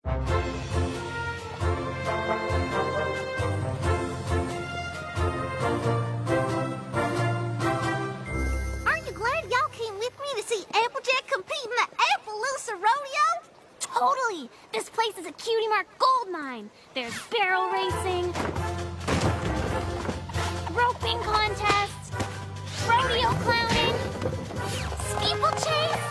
Aren't you glad y'all came with me to see Applejack compete in the Appaloosa Rodeo? Totally! This place is a cutie mark gold mine. There's barrel racing, roping contests, rodeo clowning, steeplechase.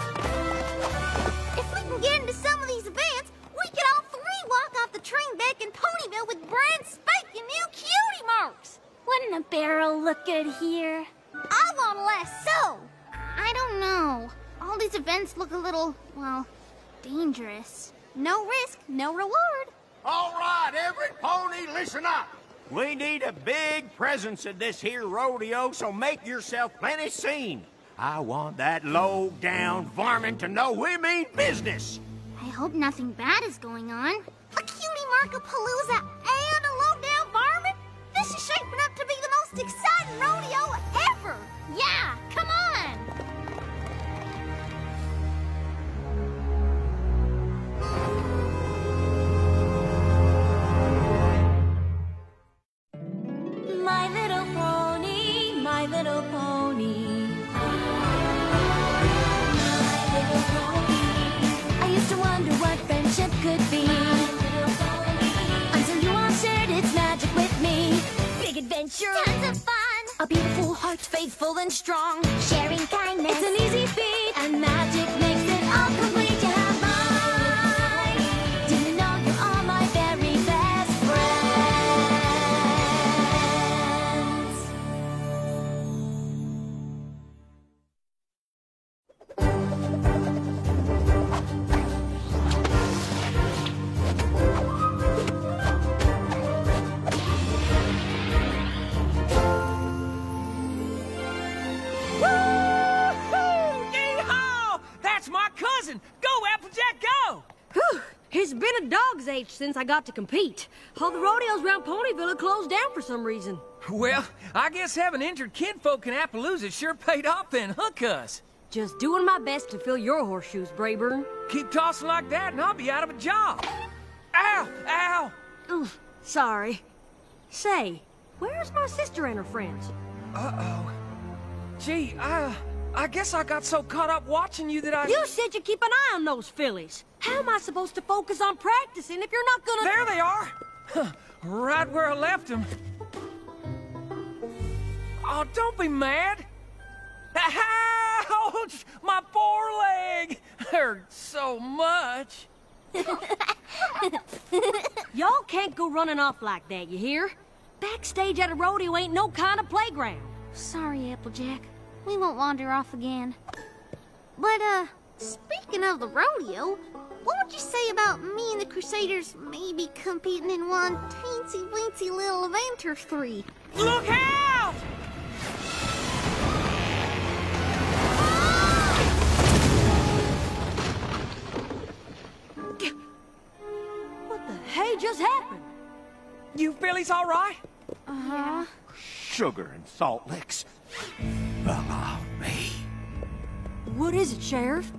If we can get into some of these events, we could all three walk off the train back in Ponyville with brand spanking new cutie marks. Wouldn't a barrel look good here? I want less so. I don't know. All these events look a little, well, dangerous. No risk, no reward. All right, every pony, listen up. We need a big presence at this here rodeo, so make yourself plenty seen. I want that low-down varmint to know we mean business. I hope nothing bad is going on. A cutie markapalooza and a low-down varmint? This is shaping up to be the most exciting rodeo ever. Yeah, come on! My little pony, my little pony. My little pony. I used to wonder what friendship could be. Until you all shared its magic with me. Big adventure, Tons of fun. a beautiful heart, faithful and strong. Sharing kindness, it's an easy feat, and magic makes it all complete. You have mine. Do you know you are my very best friends? Yee-haw! That's my cousin! Go, Applejack, go! Whew, it's been a dog's age since I got to compete. All the rodeos around Ponyville are closed down for some reason. Well, I guess having injured kinfolk in Appaloosa sure paid off then, huh, cuz? Just doing my best to fill your horseshoes, Brayburn. Keep tossing like that and I'll be out of a job. Ow! Ow! Oof, sorry. Say, where's my sister and her friends? Uh-oh. Gee, I guess I got so caught up watching you that I... You said you keep an eye on those fillies. How am I supposed to focus on practicing if you're not gonna... There they are! Huh, right where I left them. Oh, don't be mad! Ouch! My foreleg! Hurts so much. Y'all can't go running off like that, you hear? Backstage at a rodeo ain't no kind of playground. Sorry, Applejack. We won't wander off again. But, speaking of the rodeo, what would you say about me and the Crusaders maybe competing in one teensy-weensy little event or three? Look out! What the hey just happened? You fillies all right? Uh-huh. Sugar and salt licks fell off me. What is it, Sheriff?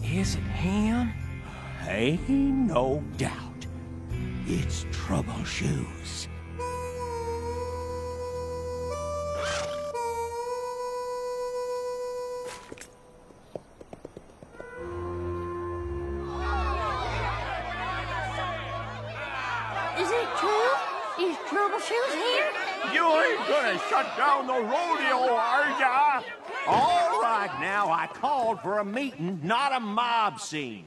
Is it him? Ain't no doubt. It's Trouble Shoes. Is it true? Is Trouble Shoes here? You ain't gonna shut down the rodeo, are ya? All right, now, I called for a meeting, not a mob scene.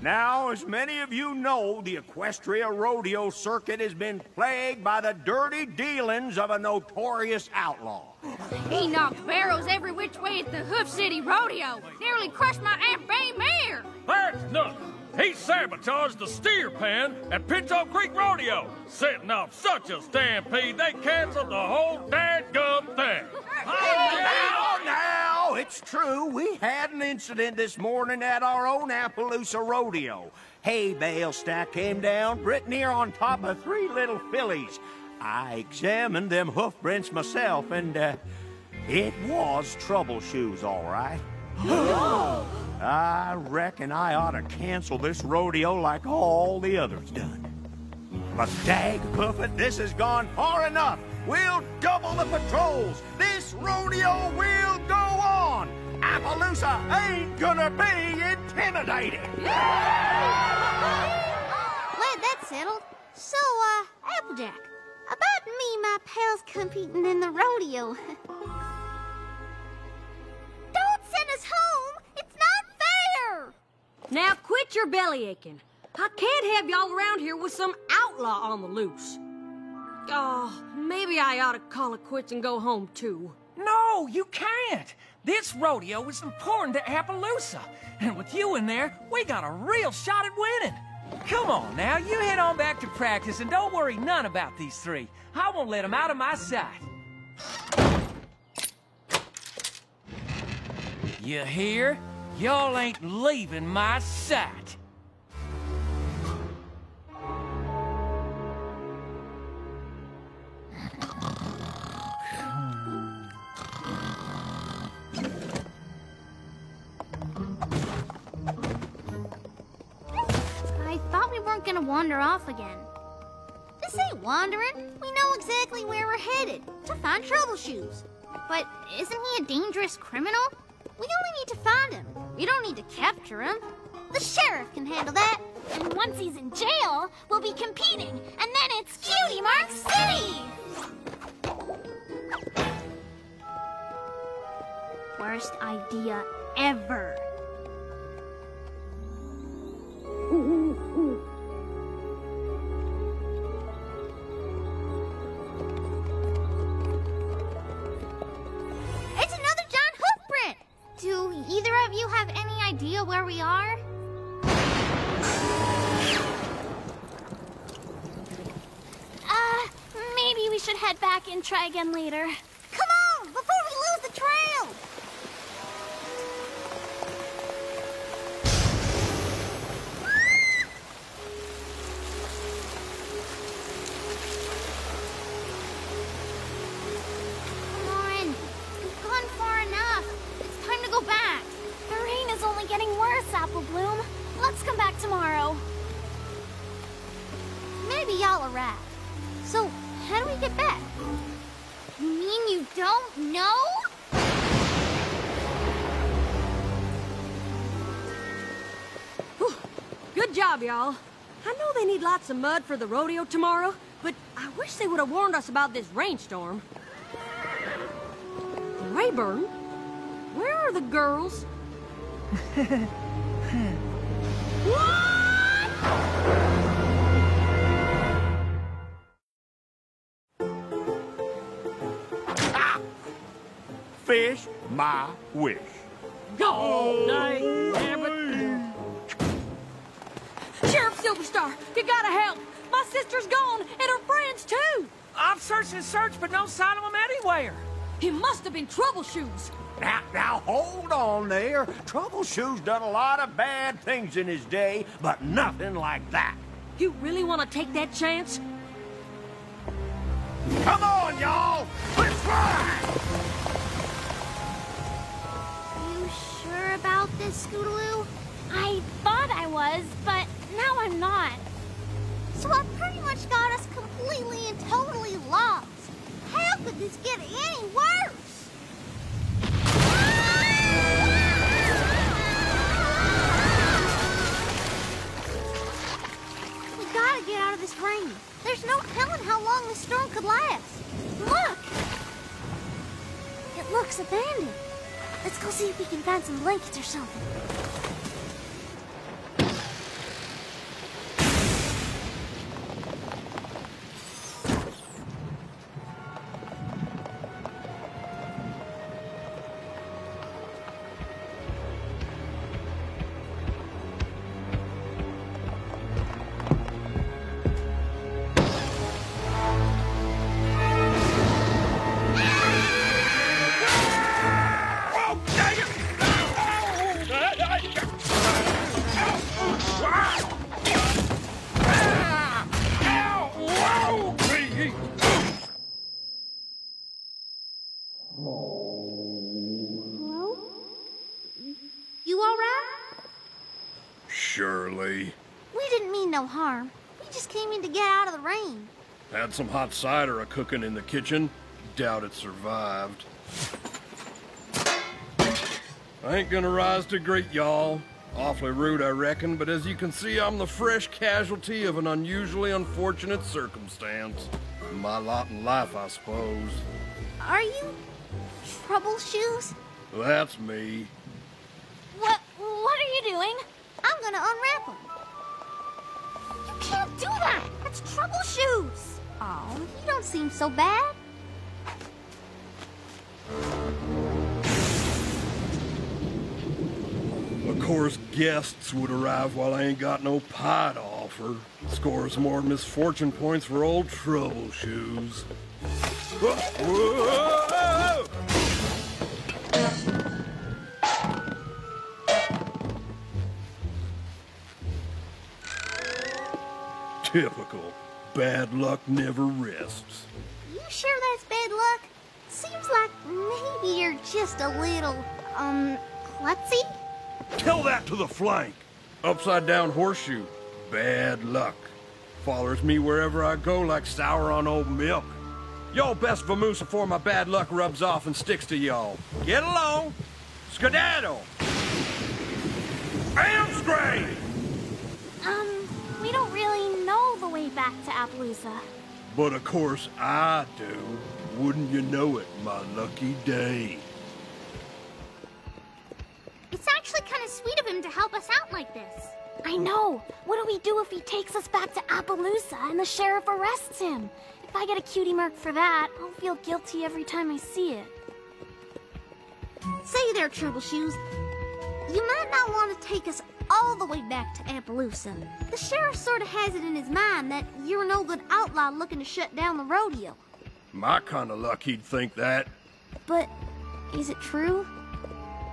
Now, as many of you know, the Equestria rodeo circuit has been plagued by the dirty dealings of a notorious outlaw. He knocked barrels every which way at the Hoof City Rodeo. Nearly crushed my Aunt Bay mare. That's nothing. He sabotaged the steer pen at Pinto Creek Rodeo, setting off such a stampede they canceled the whole dadgum thing. Now, it's true. We had an incident this morning at our own Appaloosa Rodeo. Hay bale stack came down pretty near on top of 3 little fillies. I examined them hoof prints myself, and it was Trouble Shoes, all right. I reckon I ought to cancel this rodeo like all the others done. But dag Buffett, this has gone far enough. We'll double the patrols. This rodeo will go on. Appaloosa ain't gonna be intimidated. Glad that's settled. So, Applejack, about me and my pals competing in the rodeo. Don't send us home! It's not fair! Now quit your belly aching. I can't have y'all around here with some outlaw on the loose. Oh, maybe I ought to call it quits and go home, too. No, you can't. This rodeo is important to Appaloosa. And with you in there, we got a real shot at winning. Come on now, you head on back to practice and don't worry none about these three. I won't let them out of my sight. You hear? Y'all ain't leaving my sight. I thought we weren't gonna wander off again. This ain't wandering. We know exactly where we're headed, to find Troubleshoes. But isn't he a dangerous criminal? We only need to find him. We don't need to capture him. The sheriff can handle that. And once he's in jail, we'll be competing, and then it's Cutie Mark City! Worst idea ever. It's another giant hoof print! Do either of you have any idea where we are? Maybe we should head back and try again later. Come on, before we lose the trail! Come on, we've gone far enough. It's time to go back. The rain is only getting worse, Apple Bloom. Let's come back tomorrow. Maybe y'all are right. So, how do we get back? You mean you don't know? Whew. Good job, y'all. I know they need lots of mud for the rodeo tomorrow, but I wish they would have warned us about this rainstorm. Rayburn, where are the girls? Fish my wish. Oh, dang, damn it. Sheriff Silverstar, you gotta help. My sister's gone, and her friends, too. I've searched and searched, but no sign of them anywhere. It must have been Troubleshoes. Now, hold on there. Troubleshoes done a lot of bad things in his day, but nothing like that. You really want to take that chance? Come on, y'all! Let's ride! You sure about this, Scootaloo? I thought I was, but now I'm not. So I pretty much got us completely and totally lost. How could this get any worse? We gotta get out of this rain. There's no telling how long this storm could last. Look! It looks abandoned. Let's go see if we can find some blankets or something. Surely. We didn't mean no harm. We just came in to get out of the rain. Had some hot cider a-cooking in the kitchen. Doubt it survived. I ain't gonna rise to greet y'all. Awfully rude, I reckon, but as you can see, I'm the fresh casualty of an unusually unfortunate circumstance. My lot in life, I suppose. Are you Trouble Shoes? That's me. What are you doing? I'm gonna unwrap them. You can't do that! That's Trouble Shoes! Oh, you don't seem so bad. Of course, guests would arrive while I ain't got no pie to offer. Scores more misfortune points for old Trouble Shoes. Whoa! Typical. Bad luck never rests. You sure that's bad luck? Seems like maybe you're just a little, klutzy? Tell that to the flank. Upside down horseshoe. Bad luck. Follows me wherever I go like sour on old milk. Y'all best vamoose before my bad luck rubs off and sticks to y'all. Get along. Skedaddle. Amstray! We don't really know the way back to Appaloosa. But of course I do. Wouldn't you know it, my lucky day. It's actually kind of sweet of him to help us out like this. I know. What do we do if he takes us back to Appaloosa and the sheriff arrests him? If I get a cutie mark for that, I'll feel guilty every time I see it. Say there, Trouble Shoes. You might not want to take us all the way back to Appaloosa. The sheriff sort of has it in his mind that you're an old good outlaw looking to shut down the rodeo. My kind of luck he'd think that. But is it true?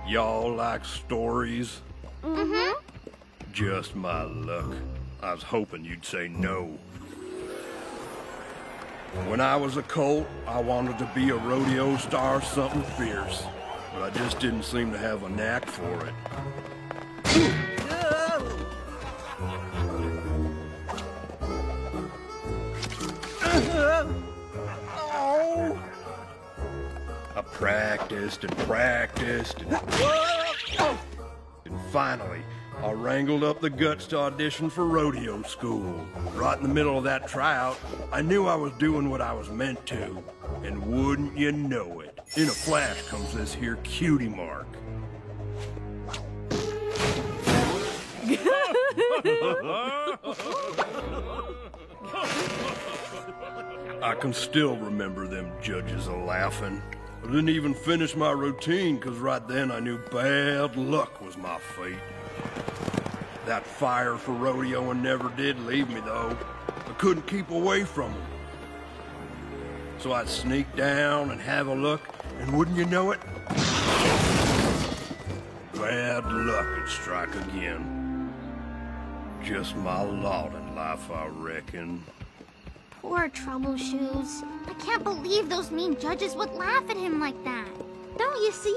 Y'all like stories? Mm-hmm. Just my luck. I was hoping you'd say no. When I was a colt, I wanted to be a rodeo star, something fierce. But I just didn't seem to have a knack for it. I practiced and practiced and finally, I wrangled up the guts to audition for rodeo school. Right in the middle of that tryout, I knew I was doing what I was meant to. And wouldn't you know it, in a flash comes this here cutie mark. I can still remember them judges a-laughing. I didn't even finish my routine, because right then I knew bad luck was my fate. That fire for rodeoing never did leave me, though. I couldn't keep away from them. So I'd sneak down and have a look, and wouldn't you know it? Bad luck would strike again. Just my lot in life, I reckon. Poor Trouble Shoes. I can't believe those mean judges would laugh at him like that. Don't you see?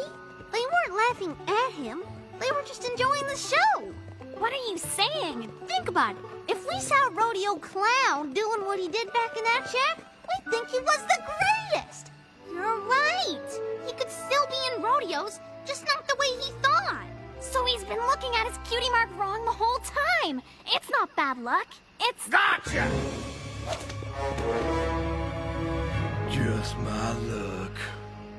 They weren't laughing at him. They were just enjoying the show. What are you saying? Think about it. If we saw a rodeo clown doing what he did back in that shack, we'd think he was the greatest. You're right. He could still be in rodeos, just not the way he thought. So he's been looking at his cutie mark wrong the whole time. It's not bad luck. It's... Gotcha! Just my luck.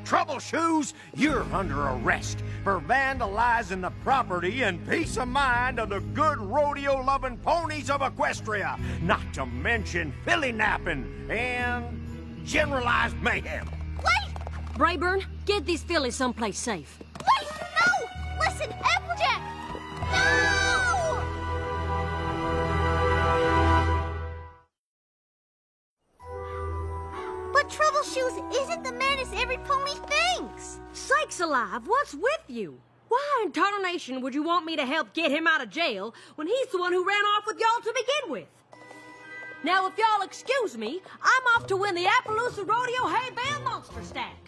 Trouble Shoes, you're under arrest for vandalizing the property and peace of mind of the good rodeo-loving ponies of Equestria, not to mention filly napping and generalized mayhem. Wait! Brayburn, get these fillies someplace safe. Wait! No! Listen, Applejack! No! But Trouble Shoes isn't the menace every pony thinks. Sakes alive, what's with you? Why in tarnation would you want me to help get him out of jail when he's the one who ran off with y'all to begin with? Now, if y'all excuse me, I'm off to win the Appaloosa Rodeo Hay Bale Monster Stack.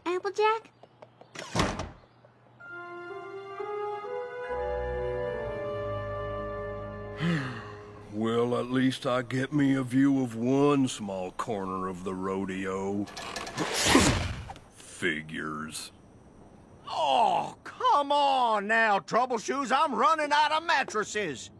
Applejack? Well, at least I get me a view of one small corner of the rodeo. Figures. Oh, come on now, Troubleshoes. I'm running out of mattresses.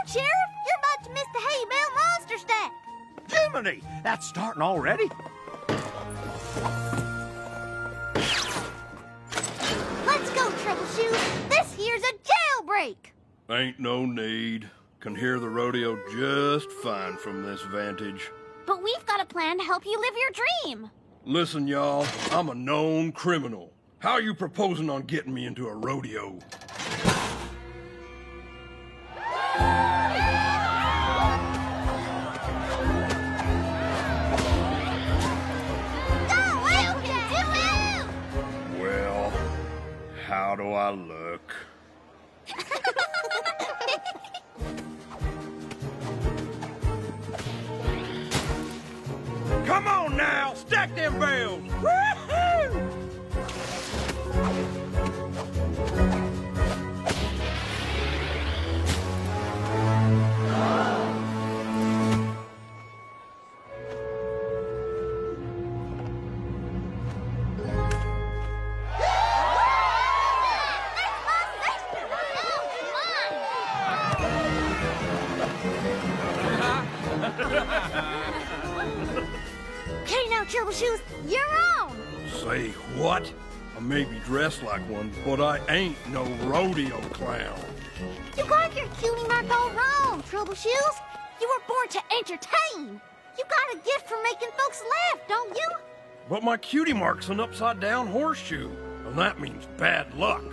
Sheriff, you're about to miss the hay bale monster stack. Jiminy, that's starting already? Let's go, Troubleshoes. This here's a jailbreak. Ain't no need. Can hear the rodeo just fine from this vantage. But we've got a plan to help you live your dream. Listen, y'all, I'm a known criminal. How are you proposing on getting me into a rodeo? Well, how do I look? Come on now, stack them bales! Woo-hoo! Okay, now, Troubleshoes, you're on. Say what? I may be dressed like one, but I ain't no rodeo clown. You got your cutie mark all wrong, Troubleshoes. You were born to entertain. You got a gift for making folks laugh, don't you? But my cutie mark's an upside-down horseshoe, and that means bad luck.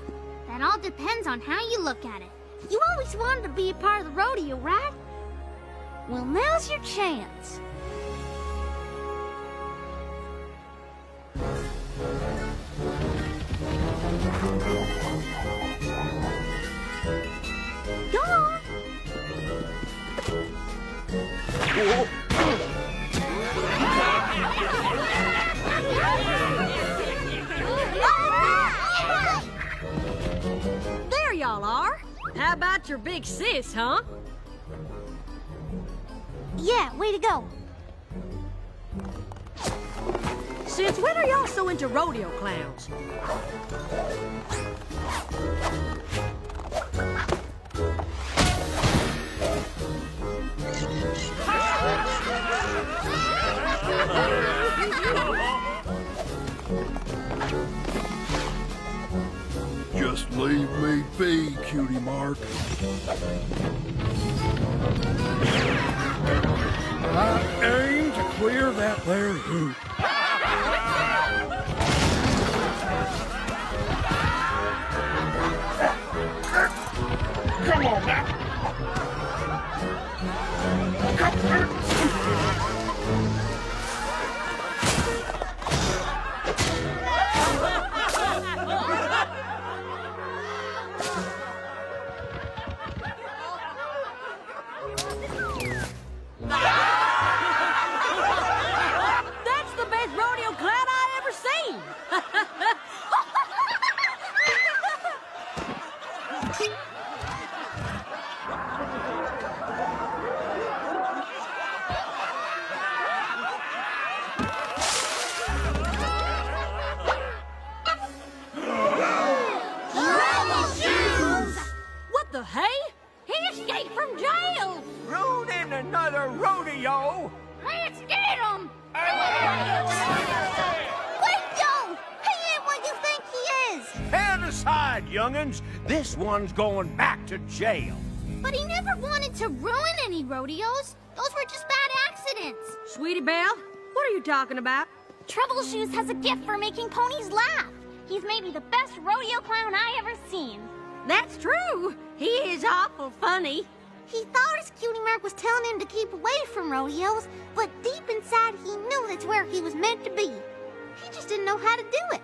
That all depends on how you look at it. You always wanted to be a part of the rodeo, right? Well, now's your chance. Go on. There y'all are. How about your big sis, huh? Yeah, way to go. Since when are y'all so into rodeo clowns? Just leave me be, cutie mark. I aim to clear that there hoop. Come on now! That's the best rodeo clown I ever seen. What the hey? He escaped from jail! Ruining another rodeo? Let's get him! Wait, Joe! He ain't what you think he is! Stand aside, young'uns. This one's going back to jail. But he never wanted to ruin any rodeos. Those were just bad accidents. Sweetie Belle, what are you talking about? Troubleshoes has a gift for making ponies laugh. He's maybe the best rodeo clown I ever seen. That's true. He is awful funny. He thought his cutie mark was telling him to keep away from rodeos, but deep inside he knew that's where he was meant to be. He just didn't know how to do it.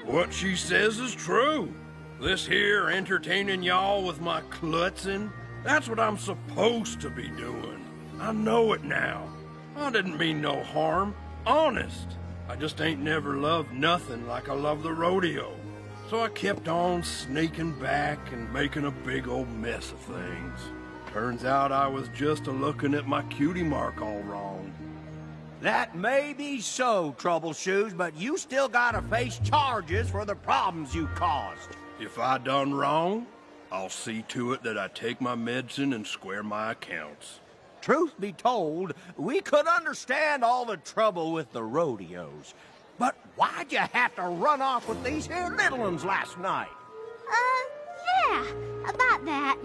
What she says is true. This here entertaining y'all with my klutzing? That's what I'm supposed to be doing. I know it now. I didn't mean no harm. Honest. I just ain't never loved nothing like I love the rodeo. So I kept on sneaking back and making a big old mess of things. Turns out I was just a-looking at my cutie mark all wrong. That may be so, Troubleshoes, but you still gotta face charges for the problems you caused. If I done wrong, I'll see to it that I take my medicine and square my accounts. Truth be told, we could understand all the trouble with the rodeos. But why'd you have to run off with these here little ones last night? Yeah, about that.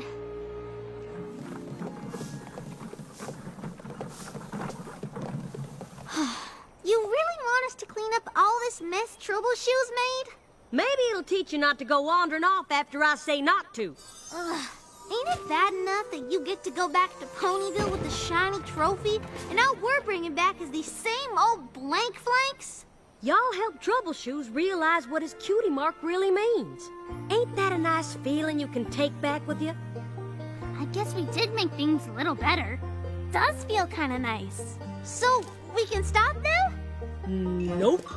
You really want us to clean up all this mess Troubleshoes made? Maybe it'll teach you not to go wandering off after I say not to. Ain't it bad enough that you get to go back to Ponyville with the shiny trophy, and all we're bringing back is these same old blank flanks? Y'all help Troubleshoes realize what his cutie mark really means. Ain't that a nice feeling you can take back with you? I guess we did make things a little better. Does feel kind of nice. So, we can stop now? Nope.